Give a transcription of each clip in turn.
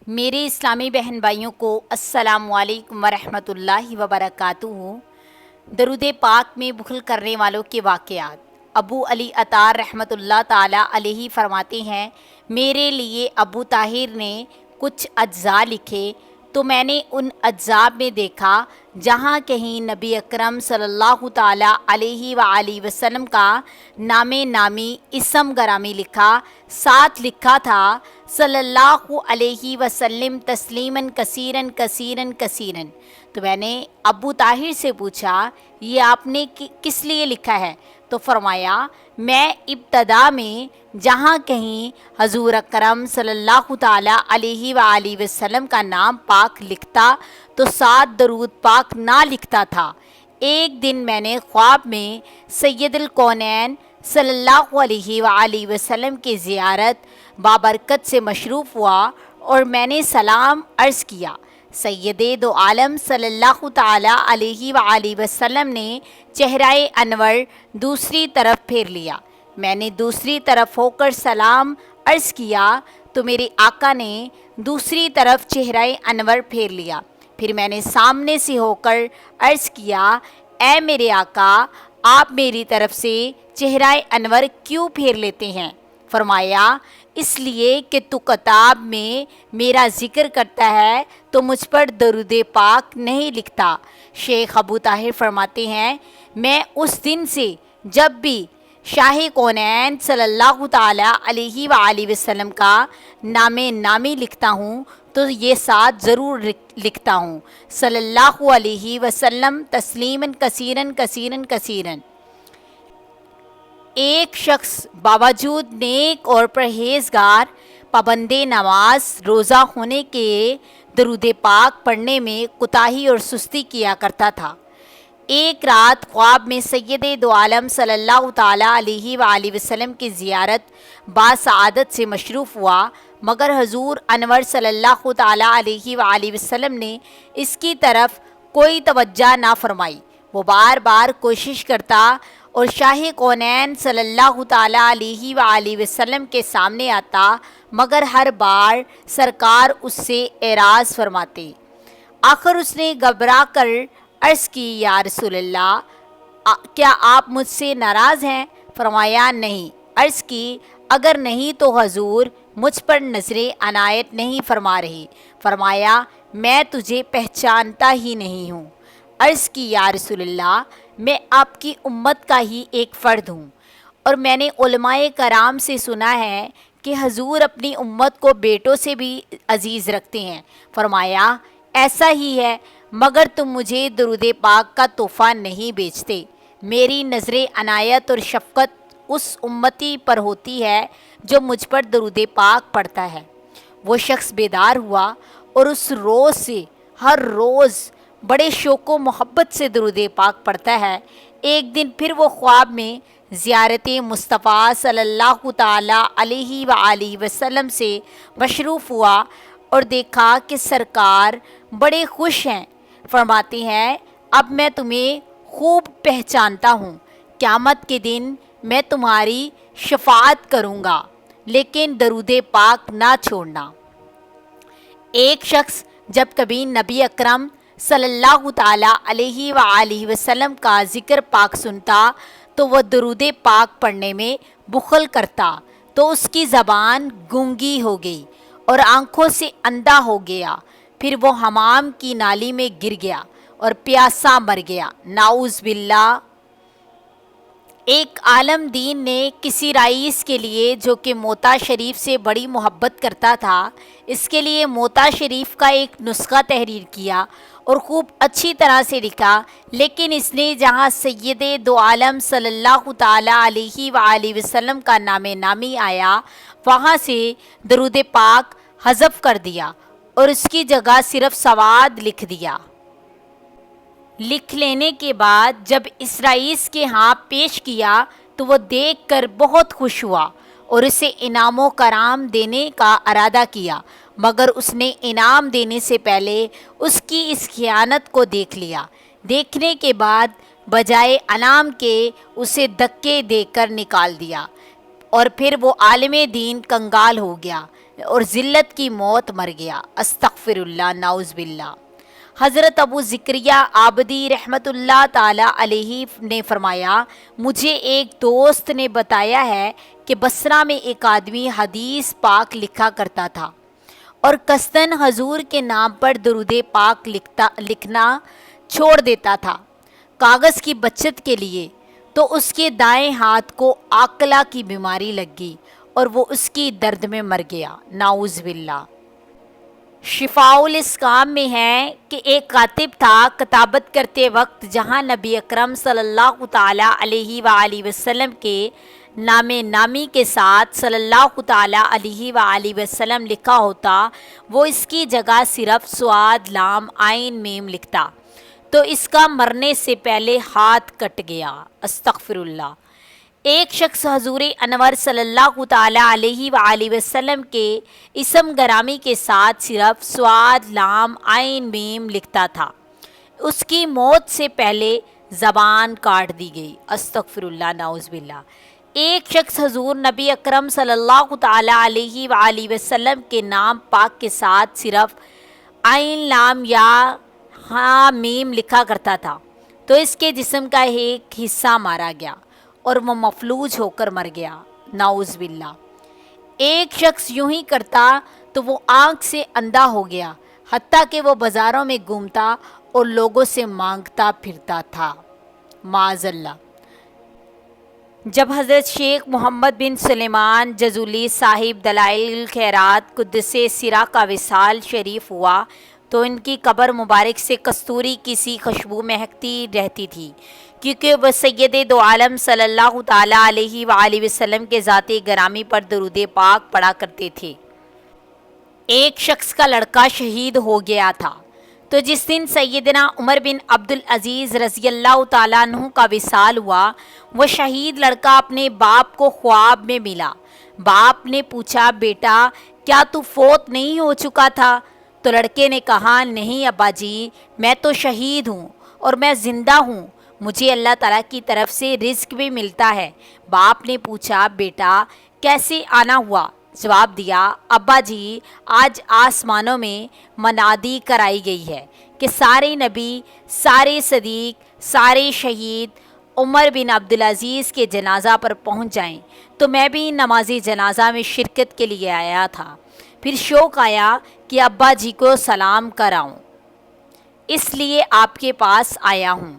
میرے اسلامی بہن بھائیوں کو السلام علیکم ورحمۃ اللہ وبرکاتہ۔ درود پاک میں بخل کرنے والوں کے واقعات۔ ابو علی عطار رحمۃ اللہ تعالیٰ علیہ فرماتے ہیں، میرے لیے ابو طاہر نے کچھ اجزاء لکھے تو میں نے ان اجزاء میں دیکھا جہاں کہیں نبی اکرم صلی اللہ تعالیٰ علیہ وآلہ وسلم کا نام نامی اسم گرامی لکھا، ساتھ لکھا تھا صلی اللہ علیہ وسلم تسلیماً کثیراً کثیراً کثیراً۔ تو میں نے ابو طاہر سے پوچھا، یہ آپ نے کس لیے لکھا ہے؟ تو فرمایا، میں ابتدا میں جہاں کہیں حضور اکرم صلی اللہ تعالیٰ علیہ وآلہ وسلم کا نام پاک لکھتا تو ساتھ درود پاک نہ لکھتا تھا۔ ایک دن میں نے خواب میں سید الکونین صلی اللہ علیہ وآلہ وسلم کی زیارت بابرکت سے مشروف ہوا اور میں نے سلام عرض کیا۔ سید دو عالم صلی اللہ تعالیٰ علیہ وآلہ وسلم نے چہرہ انور دوسری طرف پھیر لیا۔ میں نے دوسری طرف ہو کر سلام عرض کیا تو میرے آقا نے دوسری طرف چہرہ انور پھیر لیا۔ پھر میں نے سامنے سے ہو کر عرض کیا، اے میرے آقا، آپ میری طرف سے چہرہ انور کیوں پھیر لیتے ہیں؟ فرمایا، اس لیے کہ تو کتاب میں میرا ذکر کرتا ہے تو مجھ پر درود پاک نہیں لکھتا۔ شیخ ابو طاہر فرماتے ہیں، میں اس دن سے جب بھی شاہ کونین صلی اللہ تعالیٰ علیہ وآلہ وسلم کا نام نامی لکھتا ہوں تو یہ ساتھ ضرور لکھتا ہوں، صلی اللہ علیہ وسلم تسلیماً کثیراً کثیراً کثیراً۔ ایک شخص باوجود نیک اور پرہیزگار، پابند نماز روزہ ہونے کے درود پاک پڑھنے میں کوتاہی اور سستی کیا کرتا تھا۔ ایک رات خواب میں سید دو عالم صلی اللہ تعالیٰ علیہ وآلہ وسلم کی زیارت باسعادت سے مشروف ہوا، مگر حضور انور صلی اللہ تعالیٰ علیہ وآلہ وسلم نے اس کی طرف کوئی توجہ نہ فرمائی۔ وہ بار بار کوشش کرتا اور شاہ کونین صلی اللہ تعالیٰ علیہ وآلہ وسلم کے سامنے آتا، مگر ہر بار سرکار اس سے اعراض فرماتے۔ آخر اس نے گھبرا کر عرض کی، یا رسول اللہ، کیا آپ مجھ سے ناراض ہیں؟ فرمایا، نہیں۔ عرض کی، اگر نہیں تو حضور مجھ پر نظر عنایت نہیں فرما رہی۔ فرمایا، میں تجھے پہچانتا ہی نہیں ہوں۔ عرض کی، یا رسول اللہ، میں آپ کی امت کا ہی ایک فرد ہوں، اور میں نے علماء کرام سے سنا ہے کہ حضور اپنی امت کو بیٹوں سے بھی عزیز رکھتے ہیں۔ فرمایا، ایسا ہی ہے، مگر تم مجھے درود پاک کا تحفہ نہیں بیچتے۔ میری نظر عنایت اور شفقت اس امتی پر ہوتی ہے جو مجھ پر درود پاک پڑھتا ہے۔ وہ شخص بیدار ہوا اور اس روز سے ہر روز بڑے شوق و محبت سے درود پاک پڑھتا ہے۔ ایک دن پھر وہ خواب میں زیارت مصطفیٰ صلی اللہ تعالیٰ علیہ وآلہ وسلم سے مشروف ہوا اور دیکھا کہ سرکار بڑے خوش ہیں۔ فرماتے ہیں، اب میں تمہیں خوب پہچانتا ہوں، قیامت کے دن میں تمہاری شفاعت کروں گا، لیکن درود پاک نہ چھوڑنا۔ ایک شخص جب کبھی نبی اکرم صلی اللہ تعالیٰ علیہ وآلہ وسلم کا ذکر پاک سنتا تو وہ درود پاک پڑھنے میں بخل کرتا تو اس کی زبان گونگی ہو گئی اور آنکھوں سے اندھا ہو گیا، پھر وہ حمام کی نالی میں گر گیا اور پیاسا مر گیا، نعوذ باللہ۔ ایک عالم دین نے کسی رئیس کے لیے جو کہ موتا شریف سے بڑی محبت کرتا تھا، اس کے لیے موتا شریف کا ایک نسخہ تحریر کیا اور خوب اچھی طرح سے لکھا، لیکن اس نے جہاں سید دو عالم صلی اللہ تعالیٰ علیہ وآلہ وسلم کا نام نامی آیا وہاں سے درود پاک حذف کر دیا اور اس کی جگہ صرف سواد لکھ دیا۔ لکھ لینے کے بعد جب اس رئیس کے ہاں پیش کیا تو وہ دیکھ کر بہت خوش ہوا اور اسے انعام و کرام دینے کا ارادہ کیا، مگر اس نے انعام دینے سے پہلے اس کی اس خیانت کو دیکھ لیا۔ دیکھنے کے بعد بجائے انعام کے اسے دھکے دے کر نکال دیا، اور پھر وہ عالم دین کنگال ہو گیا۔ اور ذلت کی موت مر گیا۔ استغفر اللہ، نعوذ باللہ۔ حضرت ابو زکریا عابدی رحمۃ اللہ تعالی علیہ نے فرمایا، مجھے ایک دوست نے بتایا ہے کہ بصرہ میں ایک آدمی حدیث پاک لکھا کرتا تھا اور قصداً حضور کے نام پر درود پاک لکھنا چھوڑ دیتا تھا کاغذ کی بچت کے لیے، تو اس کے دائیں ہاتھ کو آکلہ کی بیماری لگ گئی اور وہ اس کی درد میں مر گیا، نعوذ باللہ۔ شفاء الاسقام میں ہے کہ ایک کاتب تھا، کتابت کرتے وقت جہاں نبی اکرم صلی اللہ تعالیٰ علیہ وآلہ وسلم کے نام نامی کے ساتھ صلی اللہ تعالیٰ علیہ وآلہ وسلم لکھا ہوتا، وہ اس کی جگہ صرف صاد لام عین میم لکھتا، تو اس کا مرنے سے پہلے ہاتھ کٹ گیا۔ استغفر اللہ۔ ایک شخص حضور انور صلی اللہ تعالیٰ علیہ وآلہ وسلم کے اسم گرامی کے ساتھ صرف صاد لام عین میم لکھتا تھا، اس کی موت سے پہلے زبان کاٹ دی گئی۔ استغفر اللہ، نعوذ باللہ۔ ایک شخص حضور نبی اکرم صلی اللہ تعالیٰ علیہ وآلہ وسلم کے نام پاک کے ساتھ صرف عین لام یا ہاں میم لکھا کرتا تھا، تو اس کے جسم کا ایک حصہ مارا گیا اور وہ مفلوج ہو کر مر گیا، نعوذ باللہ۔ ایک شخص یوں ہی کرتا تو وہ آنکھ سے اندھا ہو گیا، حتیٰ کہ وہ بازاروں میں گھومتا اور لوگوں سے مانگتا پھرتا تھا، معاذ اللہ۔ جب حضرت شیخ محمد بن سلیمان جزولی صاحب دلائل الخیرات قدس سرہ کا وصال شریف ہوا تو ان کی قبر مبارک سے کستوری کی سی خوشبو مہکتی رہتی تھی، کیونکہ وہ سید دو عالم صلی اللہ تعالیٰ علیہ وآلہ وسلم کے ذات گرامی پر درود پاک پڑھا کرتے تھے۔ ایک شخص کا لڑکا شہید ہو گیا تھا، تو جس دن سیدنا عمر بن عبدالعزیز رضی اللہ تعالیٰ عنہ کا وصال ہوا، وہ شہید لڑکا اپنے باپ کو خواب میں ملا۔ باپ نے پوچھا، بیٹا کیا تو فوت نہیں ہو چکا تھا؟ تو لڑکے نے کہا، نہیں ابا جی، میں تو شہید ہوں اور میں زندہ ہوں، مجھے اللہ تعالیٰ کی طرف سے رزق بھی ملتا ہے۔ باپ نے پوچھا، بیٹا کیسے آنا ہوا؟ جواب دیا، ابا جی آج آسمانوں میں منادی کرائی گئی ہے کہ سارے نبی، سارے صدیق، سارے شہید عمر بن عبدالعزیز کے جنازہ پر پہنچ جائیں، تو میں بھی نماز جنازہ میں شرکت کے لیے آیا تھا، پھر شوق آیا کہ ابا جی کو سلام کراؤں، اس لیے آپ کے پاس آیا ہوں۔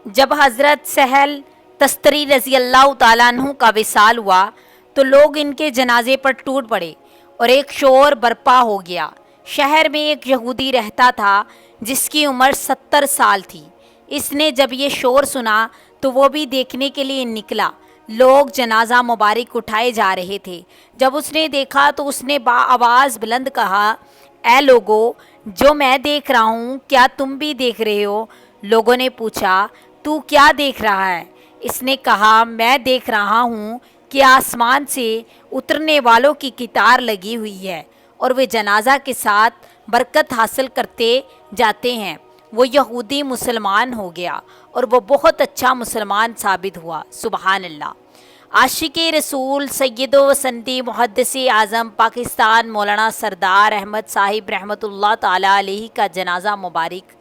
جب حضرت سہل تستری رضی اللہ تعالیٰ عنہ کا وصال ہوا تو لوگ ان کے جنازے پر ٹوٹ پڑے اور ایک شور برپا ہو گیا۔ شہر میں ایک یہودی رہتا تھا جس کی عمر 70 سال تھی۔ اس نے جب یہ شور سنا تو وہ بھی دیکھنے کے لیے نکلا۔ لوگ جنازہ مبارک اٹھائے جا رہے تھے۔ جب اس نے دیکھا تو اس نے آواز بلند کہا، اے لوگو، جو میں دیکھ رہا ہوں کیا تم بھی دیکھ رہے ہو؟ لوگوں نے پوچھا، تو کیا دیکھ رہا ہے؟ اس نے کہا، میں دیکھ رہا ہوں کہ آسمان سے اترنے والوں کی قطار لگی ہوئی ہے اور وہ جنازہ کے ساتھ برکت حاصل کرتے جاتے ہیں۔ وہ یہودی مسلمان ہو گیا اور وہ بہت اچھا مسلمان ثابت ہوا، سبحان اللہ۔ عاشق رسول سید و سندی محدث اعظم پاکستان مولانا سردار احمد صاحب رحمۃ اللہ تعالیٰ علیہ کا جنازہ مبارک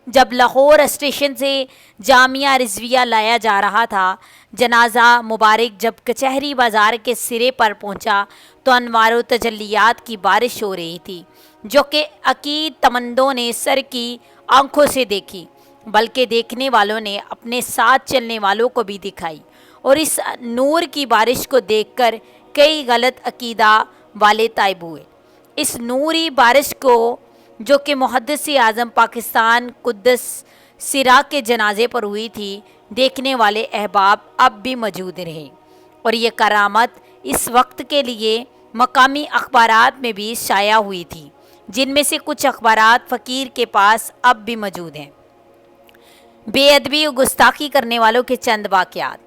جب لاہور اسٹیشن سے جامعہ رضویہ لایا جا رہا تھا، جنازہ مبارک جب کچہری بازار کے سرے پر پہنچا تو انوار و تجلیات کی بارش ہو رہی تھی، جو کہ عقید تمندوں نے سر کی آنکھوں سے دیکھی، بلکہ دیکھنے والوں نے اپنے ساتھ چلنے والوں کو بھی دکھائی، اور اس نور کی بارش کو دیکھ کر کئی غلط عقیدہ والے طائب ہوئے۔ اس نوری بارش کو جو کہ محدث اعظم پاکستان قدس سرہ کے جنازے پر ہوئی تھی، دیکھنے والے احباب اب بھی موجود رہے، اور یہ کرامت اس وقت کے لیے مقامی اخبارات میں بھی شائع ہوئی تھی، جن میں سے کچھ اخبارات فقیر کے پاس اب بھی موجود ہیں۔ بے ادبی و گستاخی کرنے والوں کے چند واقعات۔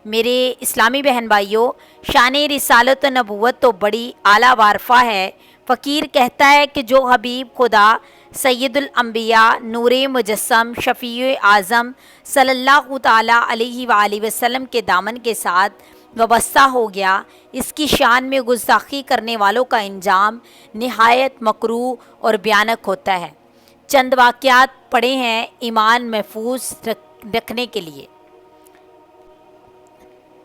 میرے اسلامی بہن بھائیوں، شان رسالت و نبوت تو بڑی اعلیٰ وارفہ ہے۔ فقیر کہتا ہے کہ جو حبیب خدا سید الانبیاء نور مجسم شفیع اعظم صلی اللہ تعالیٰ علیہ وآلہ وسلم کے دامن کے ساتھ وابستہ ہو گیا، اس کی شان میں گستاخی کرنے والوں کا انجام نہایت مکروہ اور بھیانک ہوتا ہے۔ چند واقعات پڑھے ہیں ایمان محفوظ رکھنے کے لیے۔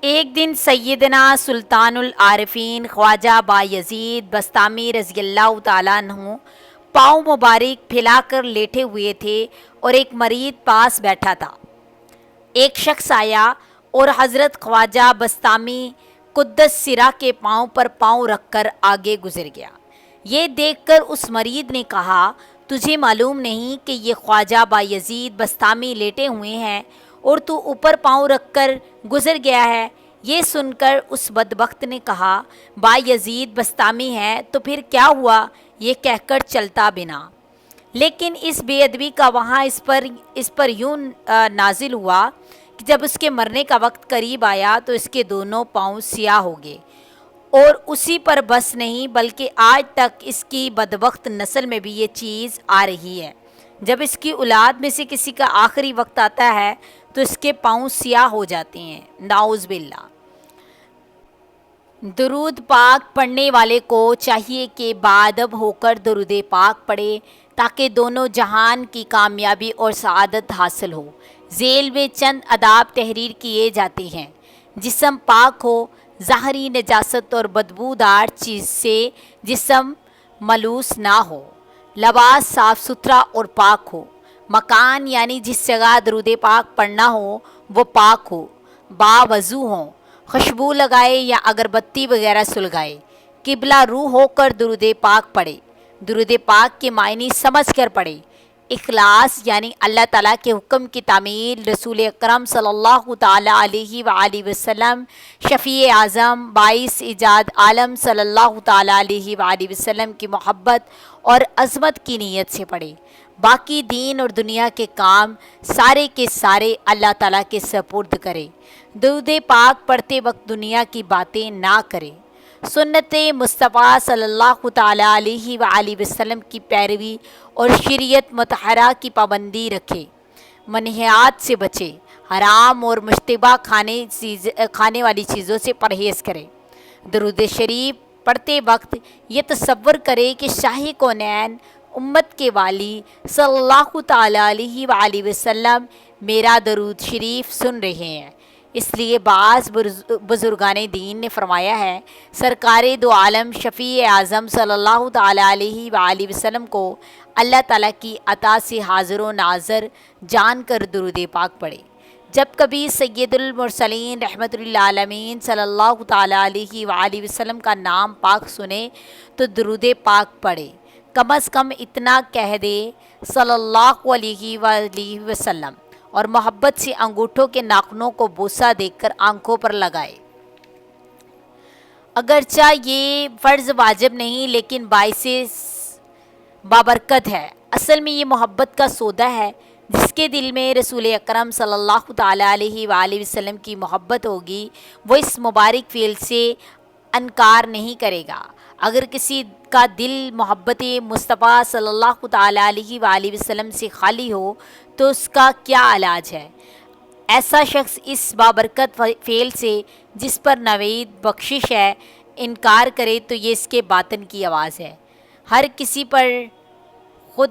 ایک دن سیدنا سلطان العارفین خواجہ بایزید بسطامی رضی اللہ تعالیٰ عنہ پاؤں مبارک پھیلا کر لیٹے ہوئے تھے اور ایک مریض پاس بیٹھا تھا۔ ایک شخص آیا اور حضرت خواجہ بسطامی قدس سرہ کے پاؤں پر پاؤں رکھ کر آگے گزر گیا۔ یہ دیکھ کر اس مریض نے کہا، تجھے معلوم نہیں کہ یہ خواجہ بایزید بسطامی لیٹے ہوئے ہیں اور تو اوپر پاؤں رکھ کر گزر گیا ہے؟ یہ سن کر اس بدبخت نے کہا، بایزید بسطامی ہے تو پھر کیا ہوا؟ یہ کہہ کر چلتا بنا۔ لیکن اس بے ادبی کا وہاں اس پر یوں نازل ہوا کہ جب اس کے مرنے کا وقت قریب آیا تو اس کے دونوں پاؤں سیاہ ہو گئے، اور اسی پر بس نہیں بلکہ آج تک اس کی بدبخت نسل میں بھی یہ چیز آ رہی ہے۔ جب اس کی اولاد میں سے کسی کا آخری وقت آتا ہے تو اس کے پاؤں سیاہ ہو جاتے ہیں، نعوذ باللہ۔ درود پاک پڑھنے والے کو چاہیے کہ باادب ہو کر درود پاک پڑھے تاکہ دونوں جہان کی کامیابی اور سعادت حاصل ہو۔ ذیل میں چند آداب تحریر کیے جاتے ہیں۔ جسم پاک ہو، ظاہری نجاست اور بدبودار چیز سے جسم ملوث نہ ہو، لباس صاف ستھرا اور پاک ہو، مکان یعنی جس جگہ درود پاک پڑھنا ہو وہ پاک ہو، باوضو ہوں، خوشبو لگائے یا اگربتی وغیرہ سلگائے، قبلہ رو ہو کر درود پاک پڑھے، درود پاک کے معنی سمجھ کر پڑھے، اخلاص یعنی اللہ تعالیٰ کے حکم کی تعمیل، رسول اکرم صلی اللہ تعالیٰ علیہ وآلہ وسلم شفیع اعظم باعث ایجاد عالم صلی اللہ تعالیٰ علیہ وآلہ وسلم کی محبت اور عظمت کی نیت سے پڑھے۔ باقی دین اور دنیا کے کام سارے کے سارے اللہ تعالیٰ کے سپرد کرے۔ درود پاک پڑھتے وقت دنیا کی باتیں نہ کرے۔ سنت مصطفیٰ صلی اللہ تعالیٰ علیہ وآلہ وسلم کی پیروی اور شریعت مطہرہ کی پابندی رکھے، منہیات سے بچے، حرام اور مشتبہ کھانے والی چیزوں سے پرہیز کرے۔ درود شریف پڑھتے وقت یہ تصور کرے کہ شاہ کونین امت کے والی صلی اللہ تعالیٰ علیہ وآلہ وسلم میرا درود شریف سن رہے ہیں۔ اس لیے بعض بزرگان دین نے فرمایا ہے، سرکار دو عالم شفیع اعظم صلی اللہ تعالیٰ علیہ وآلہ وسلم کو اللہ تعالیٰ کی عطا سے حاضر و ناظر جان کر درود پاک پڑھے۔ جب کبھی سید المرسلین رحمۃ اللہ عالمین صلی اللہ تعالیٰ علیہ وآلہ وسلم کا نام پاک سنے تو درود پاک پڑھے، کم از کم اتنا کہہ دے صلی اللہ علیہ وآلہ وسلم، اور محبت سے انگوٹھوں کے ناخنوں کو بوسہ دے کر آنکھوں پر لگائے۔ اگرچہ یہ فرض واجب نہیں لیکن باعث بابرکت ہے۔ اصل میں یہ محبت کا سودا ہے۔ جس کے دل میں رسول اکرم صلی اللہ تعالیٰ علیہ وآلہ وسلم کی محبت ہوگی وہ اس مبارک فعل سے انکار نہیں کرے گا۔ اگر کسی کا دل محبت مصطفیٰ صلی اللہ تعالیٰ علیہ وآلہ وسلم سے خالی ہو تو اس کا کیا علاج ہے؟ ایسا شخص اس بابرکت فعل سے جس پر نوید بخشش ہے انکار کرے تو یہ اس کے باطن کی آواز ہے۔ ہر کسی پر خود